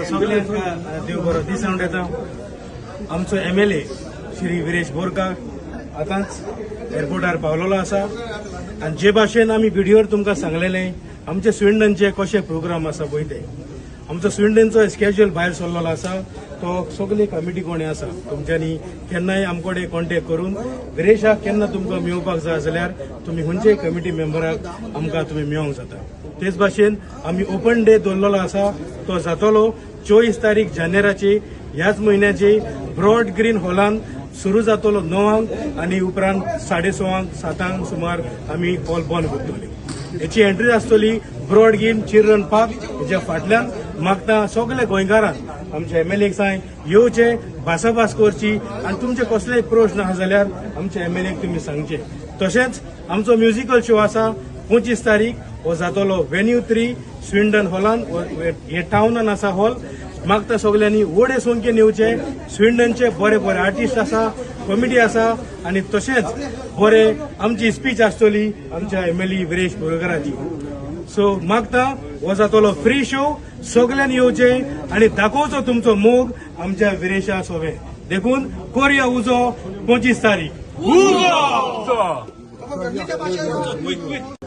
सगळ्यांक देव बरो दिसवंक येता. आमचो MLA श्री विरेश बोरकार आतांच एअरपोर्टार पावलेलो आसा आनी जे भाशेन आमी व्हिडिओर तुमकां सांगलेलें आमचे स्विंडनचे कशे प्रोग्राम आसा पळय ते. आमचो स्विंडनचो स्केड्यूल भायर सरलेलो आसा. तो सगळी कमिटी कोणी आसा तुमच्यांनी केन्नाय आमकडे कॉन्टेक्ट करून विरेशाक केन्ना तुमकां मेळोवपाक जाय जाल्यार तुमी खंयच्याय कमिटी मेंबराक आमकां तुमी मेळोवंक जाता. तेच भाशेन आमी ओपन डे दवरलेलो आसा. तो जातलो 24 तारीख जानेराची ह्याच म्हयन्याची ब्रॉड ग्रीन हॉलान सुरू जातलो 9 आनी उपरांत 6:30 7 सुमार आमी हॉल बंद करतली. हेची एंट्री आसतली ब्रॉड ग्रीन चिल्ड्रन पार्क. हेच्या फाटल्यान मागता सगळे गोंयकारांक आमच्या MLAक सांग येवचे, भासाभास करची आनी तुमचे कसलेय प्रश्न आसा जाल्यार आमच्या MLAक तुमी सांगचे. तशेंच आमचो म्युझिकल शो आसा 25 तारीख. हो जातलो वेन्यू 3 स्विंडन हॉलान. हे टाउनान आसा हॉल. मागता सगळ्यांनी व्हडे संख्येन येवचे. स्विंडनचे बरे बरे आर्टिस्ट आसा, कॉमेडी आसा आनी तशेंच बरे आमची स्पीच आसतली आमच्या MLA विरेश बोरकाराची. सो मागता हो जातलो फ्री शो. सगळ्यांनी येवचे आनी दाखोवचो तुमचो मोग आमच्या विरेशा सोबे. देखून कोरया उजो 25 तारीख.